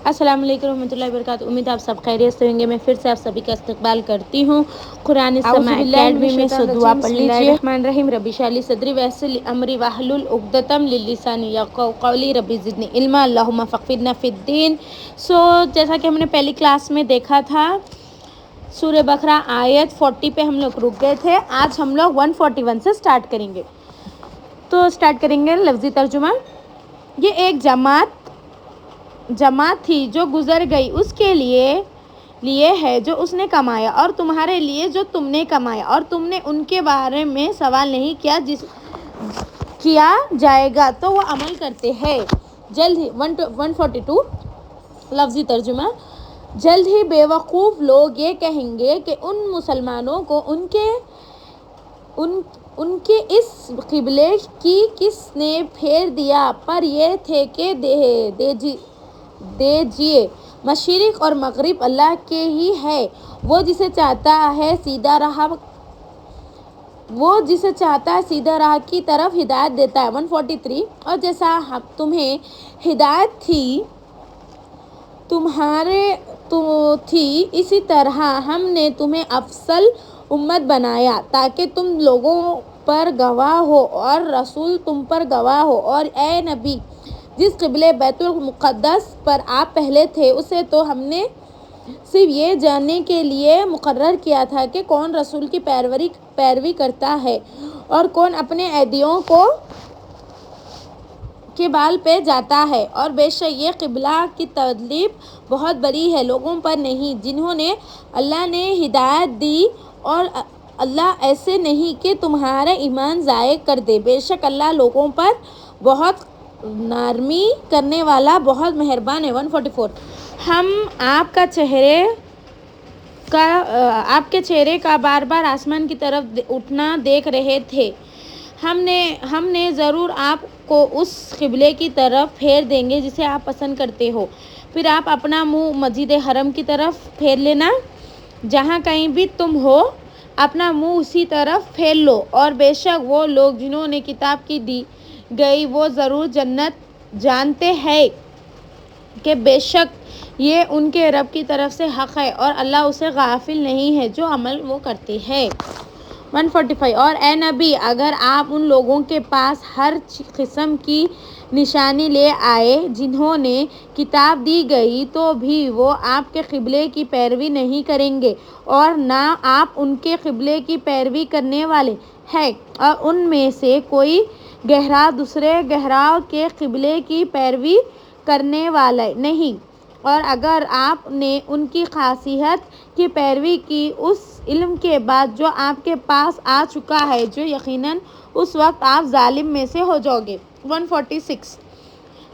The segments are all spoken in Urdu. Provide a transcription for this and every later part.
السلام علیکم ورحمۃ اللہ وبرکاتہ۔ امید آپ سب خیریت سے ہوں گے۔ میں پھر سے آپ سبھی کا استقبال کرتی ہوں قرآن سماع اکیڈمی میں۔ دعا پڑھ لیجیے۔ الرحمن الرحیم رب اشرح لی صدری ویسر لی امری واحلل عقدۃ من لسانی یفقہوا قولی رب زدنی علما اللہم فقہنا فی الدین۔ جیسا کہ ہم نے پہلی کلاس میں دیکھا تھا سورہ بقرہ آیت 40 پہ ہم لوگ رک گئے تھے۔ آج ہم لوگ 141 سے سٹارٹ کریں گے۔ تو سٹارٹ کریں گے لفظی ترجمہ۔ یہ ایک جماعت تھی جو گزر گئی، اس کے لیے ہے جو اس نے کمایا، اور تمہارے لیے جو تم نے کمایا، اور تم نے ان کے بارے میں سوال نہیں کیا جائے گا تو وہ عمل کرتے ہیں۔ جلد ہی 142 لفظی ترجمہ۔ جلد ہی بے وقوف لوگ یہ کہیں گے کہ ان مسلمانوں کو ان کے اس قبلے کی کس نے پھیر دیا، پر یہ تھے کہ دیجیے مشرق اور مغرب اللہ کے ہی ہے، وہ جسے چاہتا ہے سیدھا راہ کی طرف ہدایت دیتا ہے۔ 143 اور جیسا تمہیں ہدایت تھی اسی طرح ہم نے تمہیں افضل امت بنایا تاکہ تم لوگوں پر گواہ ہو اور رسول تم پر گواہ ہو۔ اور اے نبی، جس قبلے بیت المقدس پر آپ پہلے تھے اسے تو ہم نے صرف یہ جاننے کے لیے مقرر کیا تھا کہ کون رسول کی پیروی کرتا ہے اور کون اپنے عہدیوں کے بال پہ جاتا ہے، اور بے شک یہ قبلہ کی تکلیف بہت بڑی ہے لوگوں پر نہیں جنہوں نے اللہ نے ہدایت دی، اور اللہ ایسے نہیں کہ تمہارا ایمان ضائع کر دے۔ بے شک اللہ لوگوں پر بہت نرمی کرنے والا، بہت مہربان ہے۔ 144 ہم آپ کے چہرے کا بار بار آسمان کی طرف اٹھنا دیکھ رہے تھے۔ ہم نے ضرور آپ کو اس قبلے کی طرف پھیر دیں گے جسے آپ پسند کرتے ہو، پھر آپ اپنا منہ مسجد حرم کی طرف پھیر لینا۔ جہاں کہیں بھی تم ہو اپنا منہ اسی طرف پھیر لو، اور بے شک وہ لوگ جنہوں نے کتاب کی دی گئی وہ ضرور جانتے ہیں کہ بے شک یہ ان کے رب کی طرف سے حق ہے، اور اللہ اسے غافل نہیں ہے جو عمل وہ کرتے ہیں۔ 145 اور اے نبی، اگر آپ ان لوگوں کے پاس ہر قسم کی نشانی لے آئے جنہوں نے کتاب دی گئی تو بھی وہ آپ کے قبلے کی پیروی نہیں کریں گے، اور نہ آپ ان کے قبلے کی پیروی کرنے والے ہیں، اور ان میں سے کوئی گروہ دوسرے گروہ کے قبلے کی پیروی کرنے والا نہیں، اور اگر آپ نے ان کی خواہشات کی پیروی کی اس علم کے بعد جو آپ کے پاس آ چکا ہے، جو یقیناً اس وقت آپ ظالم میں سے ہو جاؤ گے۔ 146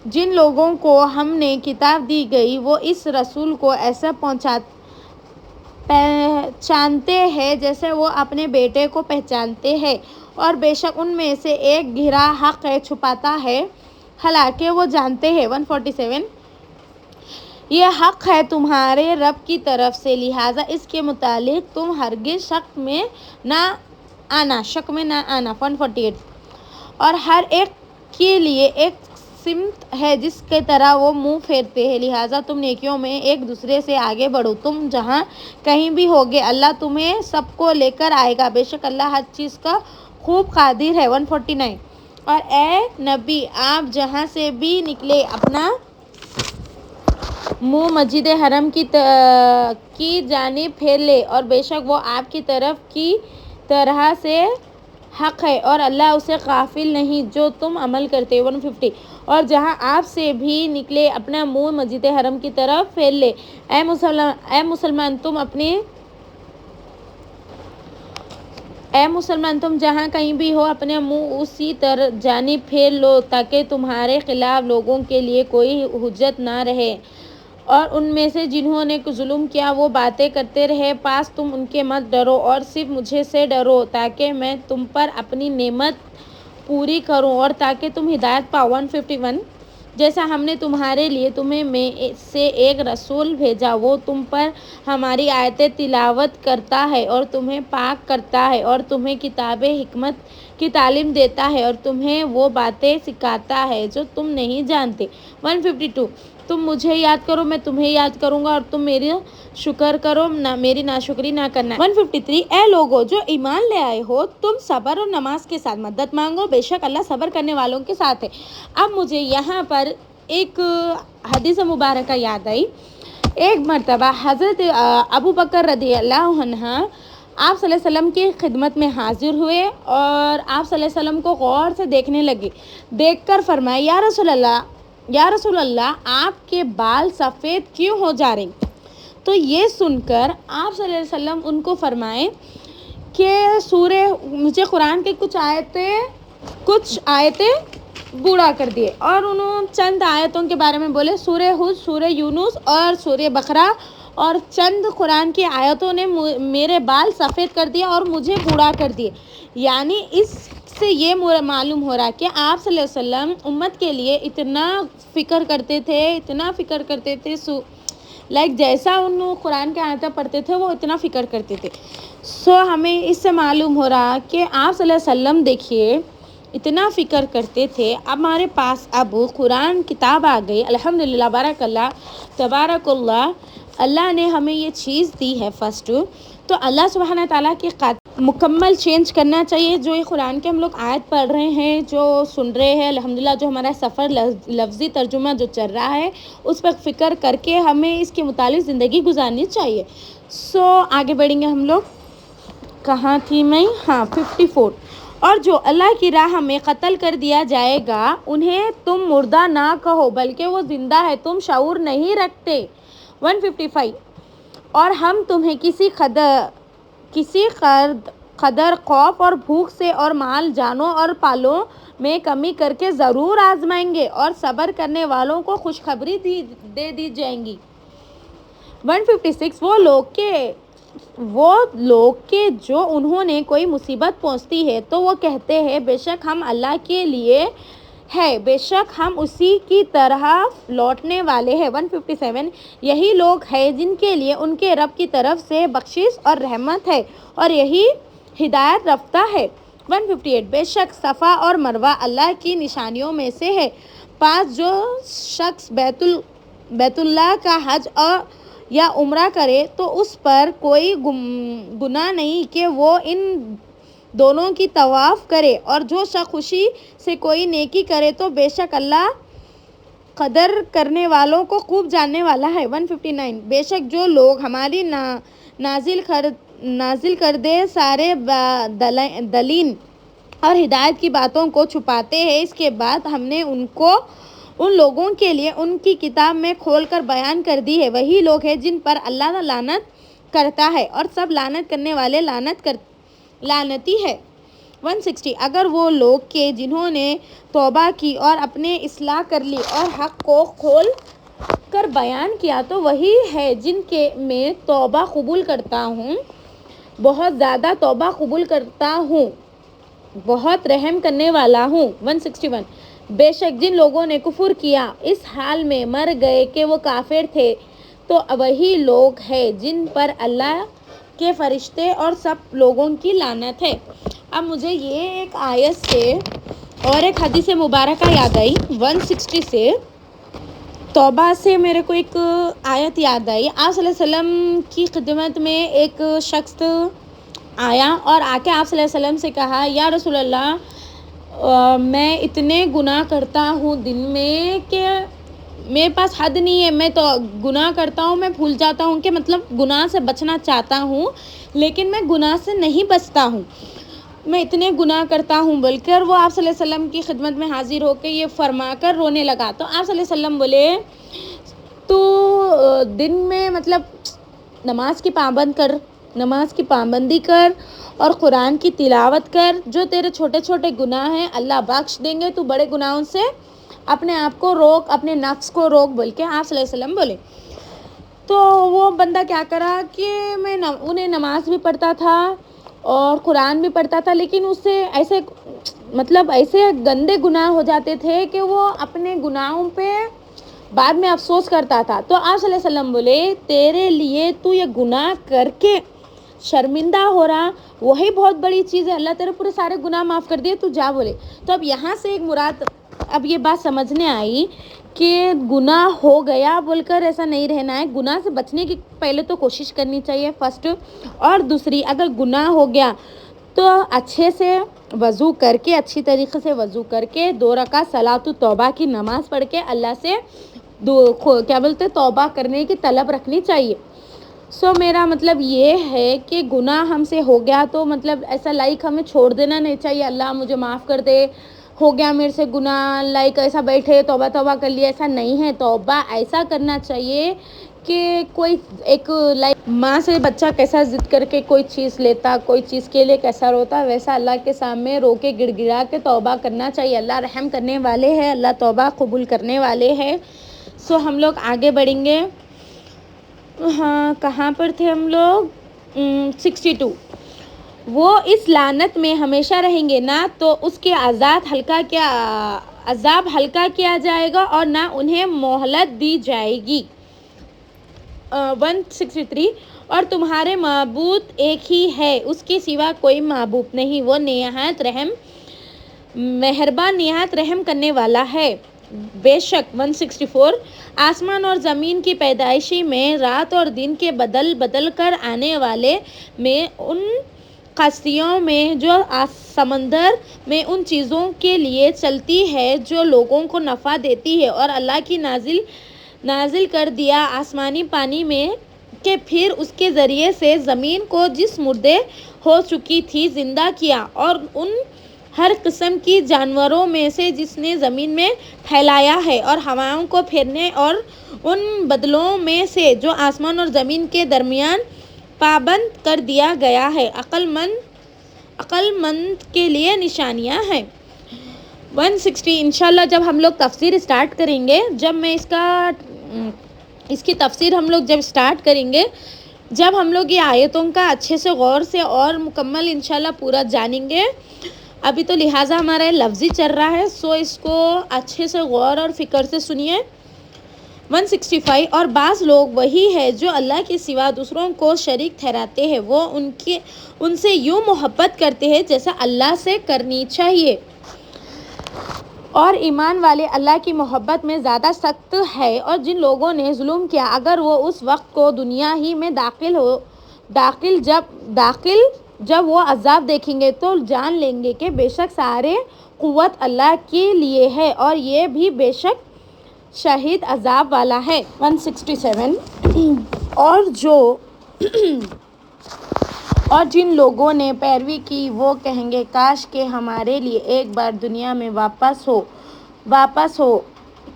جن لوگوں کو ہم نے کتاب دی گئی وہ اس رسول کو ایسا پہچانتے ہیں جیسے وہ اپنے بیٹے کو پہچانتے ہیں، اور بے شک ان میں سے ایک گروہ حق چھپاتا ہے حالانکہ وہ جانتے ہیں۔ 147 یہ حق ہے تمہارے رب کی طرف سے، لہٰذا اس کے متعلق تم ہرگز شک میں نہ آنا۔ 148 اور ہر ایک کے لیے ایک سمت ہے جس کی طرف وہ منہ پھیرتے ہیں، لہٰذا تم نیکیوں میں ایک دوسرے سے آگے بڑھو۔ تم جہاں کہیں بھی ہوگے اللہ تمہیں سب کو لے کر آئے گا، بے شک اللہ ہر چیز کا خوب قادر ہے۔ 149 اور اے نبی، آپ جہاں سے بھی نکلے اپنا منہ مسجد حرم کی جانب پھیر لیں، اور بے شک وہ آپ کی طرف کی طرف سے حق ہے، اور اللہ اسے غافل نہیں جو تم عمل کرتے ہو۔ 150 اور جہاں آپ سے بھی نکلے اپنا منہ مسجد حرم کی طرف پھیر لیں، اے مسلمان تم جہاں کہیں بھی ہو اپنا منہ اسی جانب پھیر لو تاکہ تمہارے خلاف لوگوں کے لیے کوئی حجت نہ رہے، اور ان میں سے جنہوں نے ظلم کیا وہ باتیں کرتے رہے، پس تم ان سے مت ڈرو اور صرف مجھ سے ڈرو تاکہ میں تم پر اپنی نعمت پوری کروں اور تاکہ تم ہدایت پاؤ۔ 151 جیسا ہم نے تمہارے لیے تمہیں میں سے ایک رسول بھیجا، وہ تم پر ہماری آیتیں تلاوت کرتا ہے اور تمہیں پاک کرتا ہے اور تمہیں کتاب حکمت کی تعلیم دیتا ہے اور تمہیں وہ باتیں سکھاتا ہے جو تم نہیں جانتے۔ 152 تم مجھے یاد کرو، میں تمہیں یاد کروں گا، اور تم میری شکر کرو، میری ناشکری نہ کرنا۔ 153 اے لوگو جو ایمان لے آئے ہو، تم صبر اور نماز کے ساتھ مدد مانگو، بے شک اللہ صبر کرنے والوں کے ساتھ ہے۔ اب مجھے یہاں پر ایک حدیث مبارکہ یاد آئی۔ ایک مرتبہ حضرت ابو بکر رضی اللہ عنہ آپ صلی اللہ علیہ وسلم کی خدمت میں حاضر ہوئے اور آپ صلی اللہ علیہ وسلم کو غور سے دیکھنے لگے۔ دیکھ کر فرمایا یا رسول اللہ آپ کے بال سفید کیوں ہو جا رہے ہیں؟ تو یہ سن کر آپ صلی اللہ علیہ وسلم ان کو فرمائے کہ مجھے قرآن کے کچھ آیتیں بوڑھا کر دیے، اور انہوں چند آیتوں کے بارے میں بولے، سورہ ہود، سورہ یونس اور سورہ بقرہ، اور چند قرآن کی آیتوں نے میرے بال سفید کر دیا اور مجھے بوڑھا کر دیے۔ یعنی اس سے یہ معلوم ہو رہا کہ آپ صلی اللہ علیہ وسلم امت کے لیے اتنا فکر کرتے تھے جیسا انہوں قرآن کے آیتیں پڑھتے تھے وہ اتنا فکر کرتے تھے۔ ہمیں اس سے معلوم ہو رہا کہ آپ صلی اللہ علیہ وسلم دیکھیے اتنا فکر کرتے تھے۔ اب ہمارے پاس اب قرآن کتاب آ گئی، الحمدللہ، بارک اللہ، تبارک اللہ، اللہ نے ہمیں یہ چیز دی ہے فرسٹ، تو اللہ سبحانہ تعالیٰ کی مکمل چینج کرنا چاہیے۔ جو یہ قرآن کے ہم لوگ آیت پڑھ رہے ہیں، جو سن رہے ہیں، الحمدللہ، جو ہمارا سفر لفظی ترجمہ جو چل رہا ہے اس پر فکر کر کے ہمیں اس کے متعلق زندگی گزارنی چاہیے۔ آگے بڑھیں گے ہم لوگ۔ کہاں تھی میں؟ 54 اور جو اللہ کی راہ میں قتل کر دیا جائے گا انہیں تم مردہ نہ کہو بلکہ وہ زندہ ہے، تم شعور نہیں رکھتے۔ 155 اور ہم تمہیں کسی قدر خوف اور بھوک سے اور مال، جانوں اور پالوں میں کمی کر کے ضرور آزمائیں گے، اور صبر کرنے والوں کو خوشخبری دے دی جائیں گی۔ 156 وہ لوگ کے جو انہوں نے کوئی مصیبت پہنچتی ہے تو وہ کہتے ہیں بے شک ہم اللہ کے لیے ہے، بے شک ہم اسی کی طرح لوٹنے والے ہیں۔ 157 یہی لوگ ہیں جن کے لیے ان کے رب کی طرف سے بخشش اور رحمت ہے، اور یہی ہدایت یافتہ ہے۔ 158 بے شک صفا اور مروہ اللہ کی نشانیوں میں سے ہے، پس جو شخص بیت اللہ کا حج یا عمرہ کرے تو اس پر کوئی گناہ نہیں کہ وہ ان دونوں کی طواف کرے، اور جو شخص خوشی سے کوئی نیکی کرے تو بے شک اللہ قدر کرنے والوں کو خوب جاننے والا ہے۔ 159 بے شک جو لوگ ہماری نازل کردے سارے دلائل اور ہدایت کی باتوں کو چھپاتے ہیں، اس کے بعد ہم نے ان لوگوں کے لیے ان کی کتاب میں کھول کر بیان کر دی ہے، وہی لوگ ہیں جن پر اللہ لعنت کرتا ہے اور سب لعنت کرنے والے لعنتی ہے۔ 160 اگر وہ لوگ کہ جنہوں نے توبہ کی اور اپنے اصلاح کر لی اور حق کو کھول کر بیان کیا تو وہی ہے جن کے میں توبہ قبول کرتا ہوں، بہت زیادہ توبہ قبول کرتا ہوں، بہت رحم کرنے والا ہوں۔ 161 بے شک جن لوگوں نے کفر کیا اس حال میں مر گئے کہ وہ کافر تھے تو وہی لوگ ہیں جن پر اللہ کے فرشتے اور سب لوگوں کی لعنت ہے۔ اب مجھے یہ ایک آیت سے اور ایک حدیث مبارکہ یاد آئی۔ 160 سے توبہ سے میرے کو ایک آیت یاد آئی۔ آپ صلی اللہ علیہ وسلم کی خدمت میں ایک شخص آیا اور آ کے آپ صلی اللہ علیہ وسلم سے کہا یا رسول اللہ میں اتنے گناہ کرتا ہوں دن میں کہ میرے پاس حد نہیں ہے، میں تو گناہ کرتا ہوں، میں بھول جاتا ہوں کہ مطلب گناہ سے بچنا چاہتا ہوں لیکن میں گناہ سے نہیں بچتا ہوں، میں اتنے گناہ کرتا ہوں بول کر وہ آپ صلی اللہ علیہ وسلم کی خدمت میں حاضر ہو کے یہ فرما کر رونے لگا۔ تو آپ صلی اللہ علیہ وسلم بولے تو دن میں مطلب نماز کی پابندی کر اور قرآن کی تلاوت کر، جو تیرے چھوٹے چھوٹے گناہ ہیں اللہ بخش دیں گے، تو بڑے گناہوں سے اپنے آپ کو روک، اپنے نفس کو روک بول کے آپ صلی اللہ علیہ وسلم بولے۔ تو وہ بندہ کیا کرا کہ میں انہیں نماز بھی پڑھتا تھا اور قرآن بھی پڑھتا تھا لیکن اس سے ایسے گندے گناہ ہو جاتے تھے کہ وہ اپنے گناہوں پہ بعد میں افسوس کرتا تھا۔ تو آپ صلی اللہ علیہ وسلم بولے تیرے لیے تو یہ گناہ کر کے شرمندہ ہو رہا وہی بہت بڑی چیز ہے، اللہ تیرے پورے سارے گناہ معاف کر دیے، تو جا بولے۔ تو اب یہاں سے ایک مراد اب یہ بات سمجھنے آئی کہ گناہ ہو گیا بول کر ایسا نہیں رہنا ہے. گناہ سے بچنے کی پہلے تو کوشش کرنی چاہیے فرسٹ. اور دوسری, اگر گناہ ہو گیا تو اچھے سے وضو کر کے, اچھی طریقے سے وضو کر کے 2 رکعت صلاۃ توبہ کی نماز پڑھ کے اللہ سے توبہ کرنے کی طلب رکھنی چاہیے. میرا مطلب یہ ہے کہ گناہ ہم سے ہو گیا تو مطلب ایسا ہمیں چھوڑ دینا نہیں چاہیے. اللہ مجھے معاف کر دے, ہو گیا میرے سے گناہ, ایسا بیٹھے توبہ کر لیا, ایسا نہیں ہے. توبہ ایسا کرنا چاہیے کہ کوئی ایک ماں سے بچہ کیسا ضد کر کے کوئی چیز لیتا, کوئی چیز کے لیے کیسا روتا, ویسا اللہ کے سامنے رو کے گڑ گڑا کے توبہ کرنا چاہیے. اللہ رحم کرنے والے ہیں, اللہ توبہ قبول کرنے والے ہیں. ہم لوگ آگے بڑھیں گے. ہاں, کہاں پر تھے ہم لوگ؟ 62. وہ اس لعنت میں ہمیشہ رہیں گے, نہ تو اس کے عذاب ہلکا کیا جائے گا اور نہ انہیں مہلت دی جائے گی. 163. اور تمہارے معبود ایک ہی ہے, اس کے سوا کوئی معبود نہیں, وہ نہایت مہربان نہایت رحم کرنے والا ہے. بے شک 164. آسمان اور زمین کی پیدائشی میں, رات اور دن کے بدل کر آنے والے میں, ان کشتیوں میں جو سمندر میں ان چیزوں کے لیے چلتی ہے جو لوگوں کو نفع دیتی ہے, اور اللہ کی نازل کر دیا آسمانی پانی میں کہ پھر اس کے ذریعے سے زمین کو جس مردے ہو چکی تھی زندہ کیا, اور ان ہر قسم کی جانوروں میں سے جس نے زمین میں پھیلایا ہے, اور ہواؤں کو پھرنے اور ان بادلوں میں سے جو آسمان اور زمین کے درمیان پابند کر دیا گیا ہے. عقل مند کے لیے نشانیاں ہیں. 160. انشاءاللہ جب ہم لوگ تفسیر اسٹارٹ کریں گے, جب میں اس کی تفسیر ہم لوگ جب اسٹارٹ کریں گے, جب ہم لوگ یہ آیتوں کا اچھے سے غور سے اور مکمل انشاءاللہ پورا جانیں گے. ابھی تو لہٰذا ہمارا لفظی چل رہا ہے, اس کو اچھے سے غور اور فکر سے سنیے. 165. اور بعض لوگ وہی ہے جو اللہ کے سوا دوسروں کو شریک ٹھہراتے ہیں, وہ ان سے یوں محبت کرتے ہیں جیسا اللہ سے کرنی چاہیے, اور ایمان والے اللہ کی محبت میں زیادہ سخت ہے. اور جن لوگوں نے ظلم کیا, اگر وہ اس وقت کو دنیا ہی میں جب وہ عذاب دیکھیں گے تو جان لیں گے کہ بے شک سارے قوت اللہ کے لیے ہے, اور یہ بھی بے شک شدید عذاب والا ہے. 167. اور جن لوگوں نے پیروی کی وہ کہیں گے کاش کہ ہمارے لیے ایک بار دنیا میں واپس ہو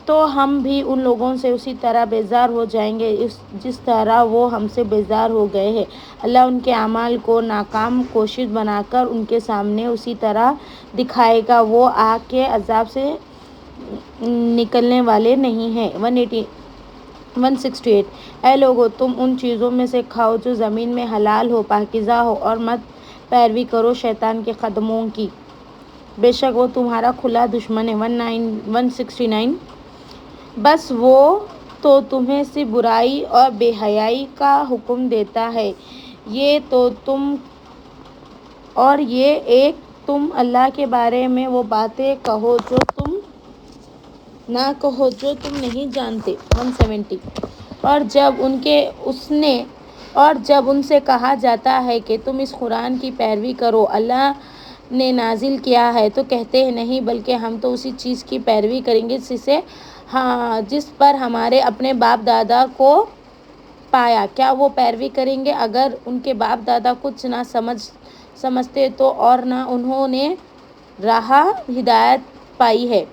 تو ہم بھی ان لوگوں سے اسی طرح بیزار ہو جائیں گے جس طرح وہ ہم سے بیزار ہو گئے ہیں. اللہ ان کے اعمال کو ناکام کوشش بنا کر ان کے سامنے اسی طرح دکھائے گا, وہ آگ کے عذاب سے نکلنے والے نہیں ہیں. 168. اے لوگو, تم ان چیزوں میں سے کھاؤ جو زمین میں حلال ہو, پاکیزہ ہو, اور مت پیروی کرو شیطان کے قدموں کی, بے شک وہ تمہارا کھلا دشمن ہے. 169. بس وہ تو تمہیں صرف برائی اور بے حیائی کا حکم دیتا ہے, یہ تم اللہ کے بارے میں وہ باتیں کہو جو تم نہیں جانتے. 170. اور جب ان سے کہا جاتا ہے کہ تم اس قرآن کی پیروی کرو اللہ نے نازل کیا ہے, تو کہتے ہیں نہیں, بلکہ ہم تو اسی چیز کی پیروی کریں گے جس پر ہمارے اپنے باپ دادا کو پایا. کیا وہ پیروی کریں گے اگر ان کے باپ دادا کچھ نہ سمجھتے تو, اور نہ انہوں نے راہ ہدایت پائی ہے.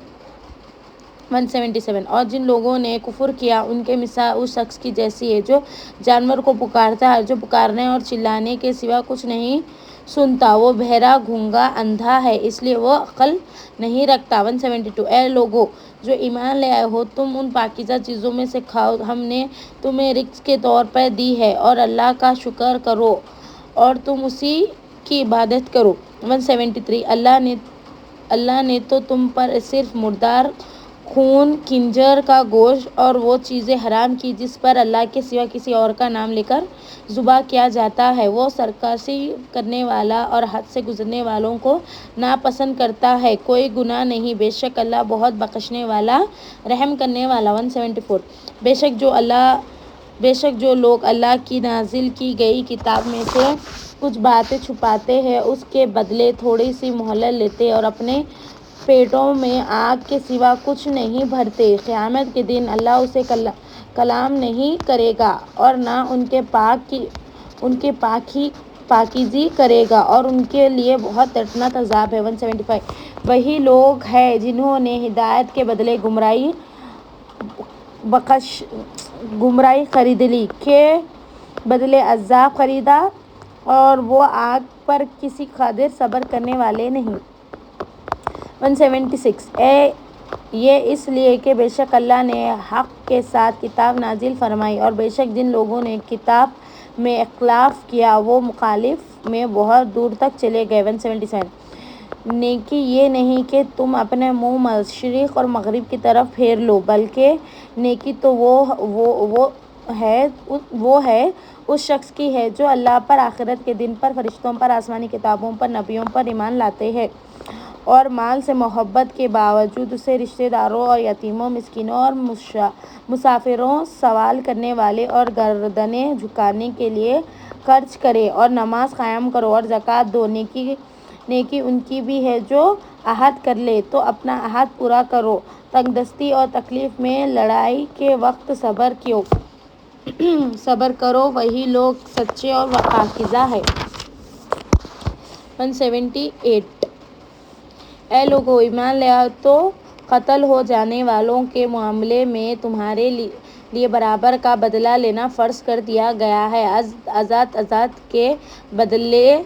177. اور جن لوگوں نے کفر کیا ان کی مثال اس شخص کی جیسی ہے جو جانور کو پکارتا ہے, جو پکارنے اور چلانے کے سوا کچھ نہیں سنتا, وہ بہرا گونگا اندھا ہے, اس لیے وہ عقل نہیں رکھتا. 172. اے لوگو جو ایمان لے آئے ہو, تم ان پاکیزہ چیزوں میں سے کھاؤ ہم نے تمہیں رزق کے طور پر دی ہے, اور اللہ کا شکر کرو اور تم اسی کی عبادت کرو. 173. اللہ نے تو تم پر صرف مردار خون، خنزیر کا گوشت اور وہ چیزیں حرام کی جس پر اللہ کے سوا کسی اور کا نام لے کر ذبح کیا جاتا ہے۔ وہ سرکشی کرنے والا اور حد سے گزرنے والوں کو ناپسند کرتا ہے۔ کوئی گناہ نہیں، بے شک اللہ بہت بخشنے والا، رحم کرنے والا۔ 174 بے شک جو لوگ اللہ کی نازل کی گئی کتاب میں سے کچھ باتیں چھپاتے ہیں، اس کے بدلے تھوڑی سی مہلت لیتے اور اپنے پیٹوں میں آگ کے سوا کچھ نہیں بھرتے، قیامت کے دن اللہ اسے کلام نہیں کرے گا اور نہ ان کے پاکیزگی کرے گا اور ان کے لیے بہت دردناک عذاب ہے۔ 175 وہی لوگ ہیں جنہوں نے ہدایت کے بدلے گمراہی خرید لی، کے بدلے عذاب خریدا، اور وہ آگ پر کسی قدر صبر کرنے والے نہیں۔ 176 یہ اس لیے کہ بے شک اللہ نے حق کے ساتھ کتاب نازل فرمائی اور بے شک جن لوگوں نے کتاب میں اختلاف کیا وہ مخالفت میں بہت دور تک چلے گئے۔ 177 نیکی یہ نہیں کہ تم اپنے منہ مشرق اور مغرب کی طرف پھیر لو، بلکہ نیکی تو وہ ہے اس شخص کی ہے جو اللہ پر، آخرت کے دن پر، فرشتوں پر، آسمانی کتابوں پر، نبیوں پر ایمان لاتے ہیں اور مال سے محبت کے باوجود اسے رشتہ داروں اور یتیموں، مسکینوں اور مسافروں، سوال کرنے والے اور گردنیں جھکانے کے لیے خرچ کرے اور نماز قائم کرو اور زکوٰۃ دو۔ نیکی ان کی بھی ہے جو عہد کر لے تو اپنا عہد پورا کرو، تنگ دستی اور تکلیف میں لڑائی کے وقت صبر کرو، وہی لوگ سچے اور پاکیزہ ہیں۔ 178 اے لوگو، ایمان لے آؤ تو قتل ہو جانے والوں کے معاملے میں تمہارے لیے برابر کا بدلہ لینا فرض کر دیا گیا ہے۔ آزاد کے بدلے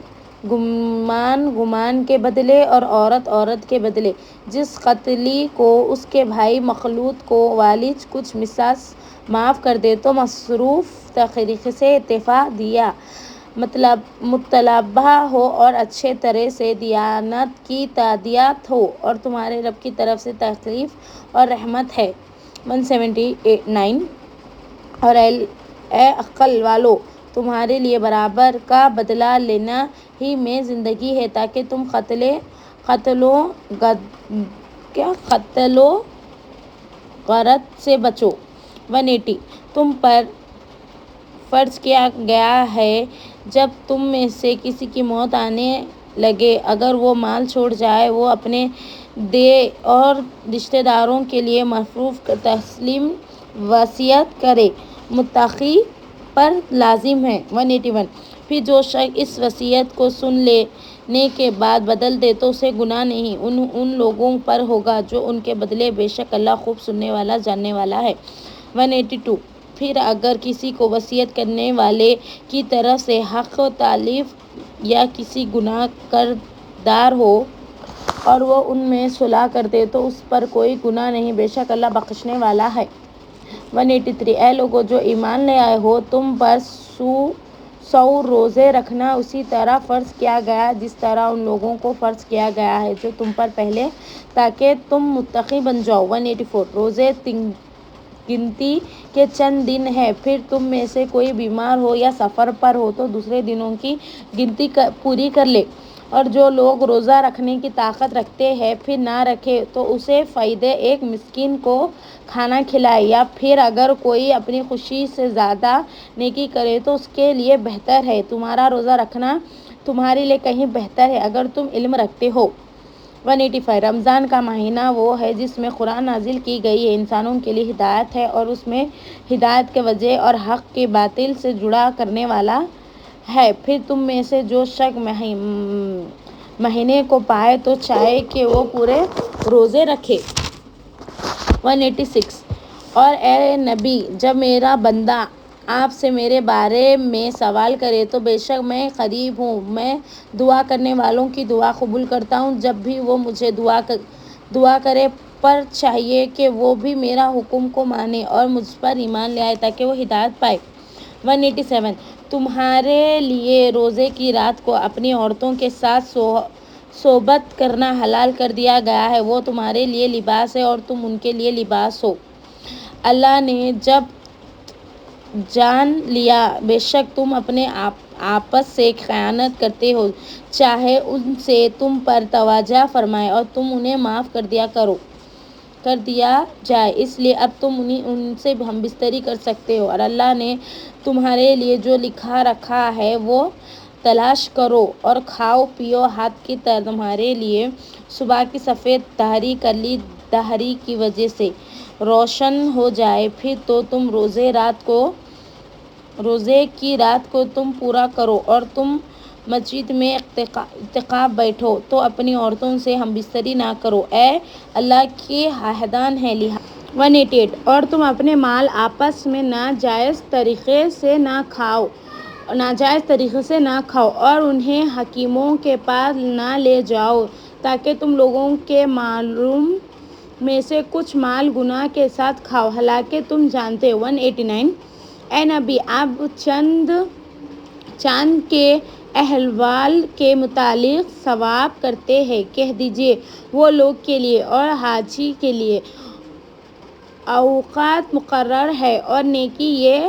گمان کے بدلے اور عورت کے بدلے۔ جس قاتل کو اس کے بھائی مخلوط کو والد کچھ مثاث معاف کر دے تو مصروف طریقے سے اتفاق دیا مطالبہ ہو اور اچھے طرح سے دیانت کی تادیات ہو اور تمہارے رب کی طرف سے تخفیف اور رحمت ہے۔ 179 اور اے عقل والو، تمہارے لیے برابر کا بدلہ لینا ہی میں زندگی ہے تاکہ تم قتل و غارت سے بچو۔ 180 تم پر فرض کیا گیا ہے جب تم میں سے کسی کی موت آنے لگے، اگر وہ مال چھوڑ جائے، وہ اپنے دے اور رشتہ داروں کے لیے معروف تسلیم وصیت کرے، متقی پر لازم ہے۔ 181 پھر جو شخص اس وصیت کو سن لینے کے بعد بدل دے تو اسے گناہ نہیں، ان لوگوں پر ہوگا جو ان کے بدلے، بے شک اللہ خوب سننے والا، جاننے والا ہے۔ 182 پھر اگر کسی کو وصیت کرنے والے کی طرف سے حق تلف یا کسی گناہ کردار ہو اور وہ ان میں صلح کر دے تو اس پر کوئی گناہ نہیں، بے شک اللہ بخشنے والا ہے۔ 183 اے لوگو جو ایمان لے آئے ہو، تم پر 100 روزے رکھنا اسی طرح فرض کیا گیا جس طرح ان لوگوں کو فرض کیا گیا ہے جو تم پر پہلے، تاکہ تم متقی بن جاؤ۔ 184 روزے گنتی کے چند دن ہیں، پھر تم میں سے کوئی بیمار ہو یا سفر پر ہو تو دوسرے دنوں کی گنتی پوری کر لے، اور جو لوگ روزہ رکھنے کی طاقت رکھتے ہیں پھر نہ رکھے تو اسے فدیہ ایک مسکین کو کھانا کھلائے، یا پھر اگر کوئی اپنی خوشی سے زیادہ نیکی کرے تو اس کے لیے بہتر ہے، تمہارا روزہ رکھنا تمہارے لیے کہیں بہتر ہے اگر تم علم رکھتے ہو۔ 185 رمضان کا مہینہ وہ ہے جس میں قرآن نازل کی گئی ہے، انسانوں کے لیے ہدایت ہے اور اس میں ہدایت کے وجہ اور حق کے باطل سے جدا کرنے والا ہے۔ پھر تم میں سے جو شخص مہینے کو پائے تو چاہے کہ وہ پورے روزے رکھے۔ 186 اور اے نبی، جب میرا بندہ آپ سے میرے بارے میں سوال کرے تو بے شک میں قریب ہوں، میں دعا کرنے والوں کی دعا قبول کرتا ہوں۔ جب بھی وہ مجھے دعا کرے پر چاہیے کہ وہ بھی میرا حکم کو مانے اور مجھ پر ایمان لے آئے تاکہ وہ ہدایت پائے۔ 187 تمہارے لیے روزے کی رات کو اپنی عورتوں کے ساتھ صحبت کرنا حلال کر دیا گیا ہے، وہ تمہارے لیے لباس ہے اور تم ان کے لیے لباس ہو۔ اللہ نے جب جان لیا بے شک تم اپنے آپس سے خیانت کرتے ہو، چاہے ان سے تم پر توجہ فرمائے اور تم انہیں معاف کر دیا جائے، اس لیے اب تم ان سے ہم بستری کر سکتے ہو، اور اللہ نے تمہارے لیے جو لکھا رکھا ہے وہ تلاش کرو اور کھاؤ پیو، ہاتھ کی تمہارے لیے صبح کی سفید دھاری کلی دھاری کی وجہ سے روشن ہو جائے، پھر تو تم روزے کی رات کو تم پورا کرو اور تم مسجد میں اعتکاف بیٹھو تو اپنی عورتوں سے ہم بستری نہ کرو، اے اللہ کے عہدان ہے لہٰذا 188 اور تم اپنے مال آپس میں ناجائز طریقے سے نہ کھاؤ اور انہیں حکیموں کے پاس نہ لے جاؤ تاکہ تم لوگوں کے مالوں میں سے کچھ مال گناہ کے ساتھ کھاؤ، حالانکہ تم جانتے ہو 189 اے نبی آپ چاند کے احوال کے متعلق سوال کرتے ہیں، کہہ دیجیے وہ لوگ کے لیے اور حاجی کے لیے اوقات مقرر ہے اور نیکی یہ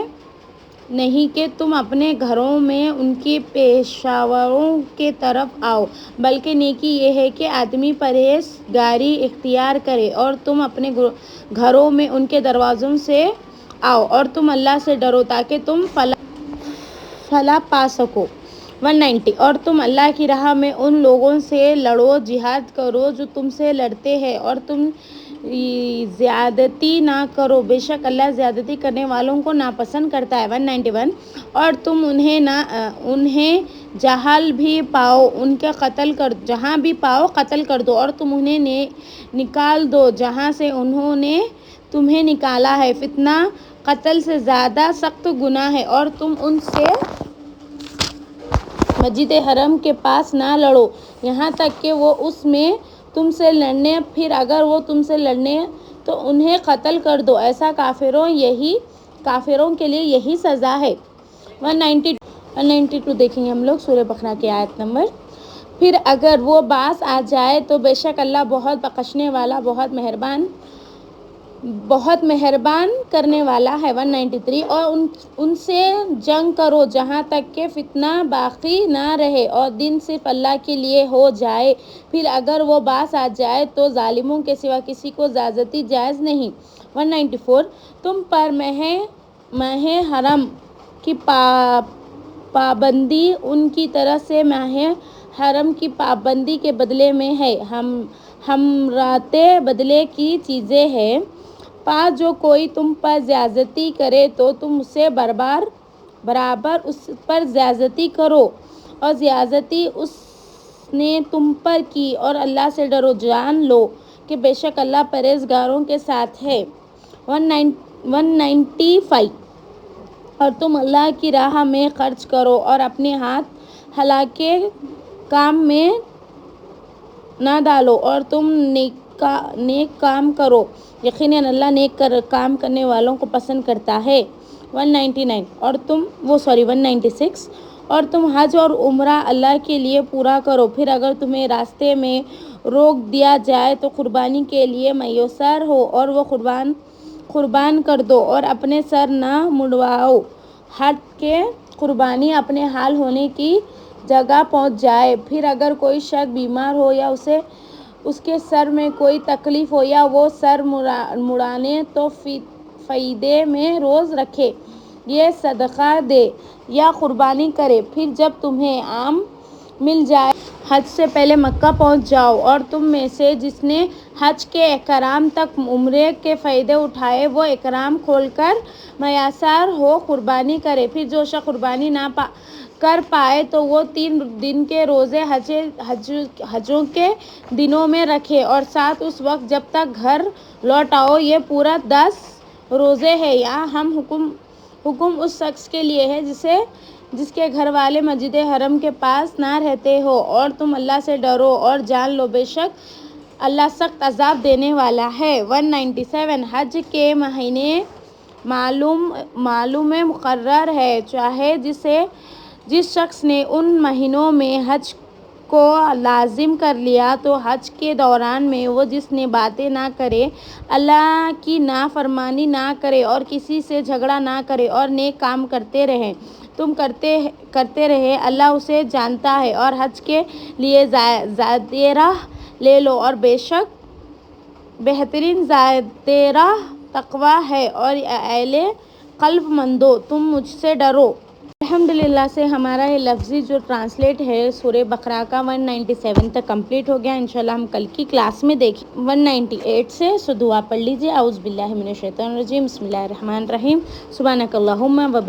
نہیں کہ تم اپنے گھروں میں ان کے پیشواؤں کی طرف آؤ، بلکہ نیکی یہ ہے کہ آدمی پرہیزگاری اختیار کرے اور تم اپنے گھروں میں ان کے دروازوں سے آؤ اور تم اللہ سے ڈرو تاکہ تم فلاح پا سکو۔ 190 اور تم اللہ کی راہ میں ان لوگوں سے لڑو، جہاد کرو جو تم سے لڑتے ہیں اور تم زیادتی نہ کرو، بے شک اللہ زیادتی کرنے والوں کو ناپسند کرتا ہے۔ 191 اور تم انہیں جہاں بھی پاؤ قتل کر دو اور تم انہیں نکال دو جہاں سے انہوں نے تمہیں نکالا ہے، فتنہ قتل سے زیادہ سخت گناہ ہے، اور تم ان سے مسجد حرام کے پاس نہ لڑو یہاں تک کہ وہ اس میں تم سے لڑیں، پھر اگر وہ تم سے لڑیں تو انہیں قتل کر دو، ایسا کافروں کے لیے یہی سزا ہے۔ 192 دیکھیں گے ہم لوگ سورہ بقرہ کی آیت نمبر۔ پھر اگر وہ باز آ جائے تو بے شک اللہ بہت بخشنے والا بہت مہربان کرنے والا ہے۔ 193 اور ان سے جنگ کرو جہاں تک کہ فتنہ باقی نہ رہے اور دین صرف اللہ کے لیے ہو جائے، پھر اگر وہ باز آ جائے تو ظالموں کے سوا کسی کو زیادتی جائز نہیں۔ 194 تم پر ماہ حرم کی پابندی ان کی طرف سے ماہ حرم کی پابندی کے بدلے میں ہے، ہمراتے بدلے کی چیزیں ہیں، پس جو کوئی تم پر زیادتی کرے تو تم اس سے برابر اس پر زیادتی کرو اور زیادتی اس نے تم پر کی، اور اللہ سے ڈرو، جان لو کہ بے شک اللہ پرہیزگاروں کے ساتھ ہے۔ 195 اور تم اللہ کی راہ میں خرچ کرو اور اپنے ہاتھ حلال کے کام میں نہ ڈالو اور تم نیک کام کرو، یقیناً اللہ نیک کام کرنے والوں کو پسند کرتا ہے۔ 196 اور تم حج اور عمرہ اللہ کے لیے پورا کرو، پھر اگر تمہیں راستے میں روک دیا جائے تو قربانی کے لیے میسر ہو اور وہ قربان کر دو اور اپنے سر نہ منڈواؤ حتیٰ کہ قربانی اپنے حلال ہونے کی جگہ پہنچ جائے، پھر اگر کوئی شخص بیمار ہو یا اس کے سر میں کوئی تکلیف ہو یا وہ سر منڈائے تو فدیے میں روزہ رکھے یا صدقہ دے یا قربانی کرے، پھر جب تمہیں عام مل جائے حج سے پہلے مکہ پہنچ جاؤ اور تم میں سے جس نے حج کے احرام تک عمرے کے فائدے اٹھائے وہ احرام کھول کر میسر ہو قربانی کرے، پھر جو شخص قربانی نہ کر پائے تو وہ 3 دن کے روزے حجوں کے دنوں میں رکھے اور ساتھ اس وقت جب تک گھر لوٹ آؤ، یہ پورا 10 روزے ہیں۔ یہاں حکم اس شخص کے لیے ہے جس کے گھر والے مسجد حرام کے پاس نہ رہتے ہو، اور تم اللہ سے ڈرو اور جان لو بے شک اللہ سخت عذاب دینے والا ہے۔ 197 حج کے مہینے معلوم مقرر ہے، چاہے جس شخص نے ان مہینوں میں حج کو لازم کر لیا تو حج کے دوران میں وہ جس نے باتیں نہ کرے، اللہ کی نافرمانی نہ کرے اور کسی سے جھگڑا نہ کرے اور نیک کام کرتے رہے، تم کرتے رہے، اللہ اسے جانتا ہے، اور حج کے لیے زاد راہ لے لو، اور بے شک بہترین زاد راہ تقوی ہے، اور اے اہل قلب مندو تم مجھ سے ڈرو۔ الحمدللہ سے ہمارا یہ لفظی جو ٹرانسلیٹ ہے سورہ بقرہ کا 197 تک کمپلیٹ ہو گیا۔ انشاءاللہ ہم کل کی کلاس میں دیکھیں 198 سے۔ سو دعا پڑھ لیجیے۔ اعوذ باللہ من الشیطان الرجیم، بسم اللہ الرحمن الرحیم، سبحانک اللہم و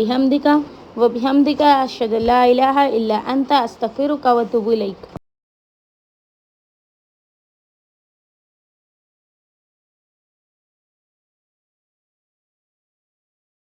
بحمدک اشہد ان لا الہ الا انت استغفرک و اتوب الیک۔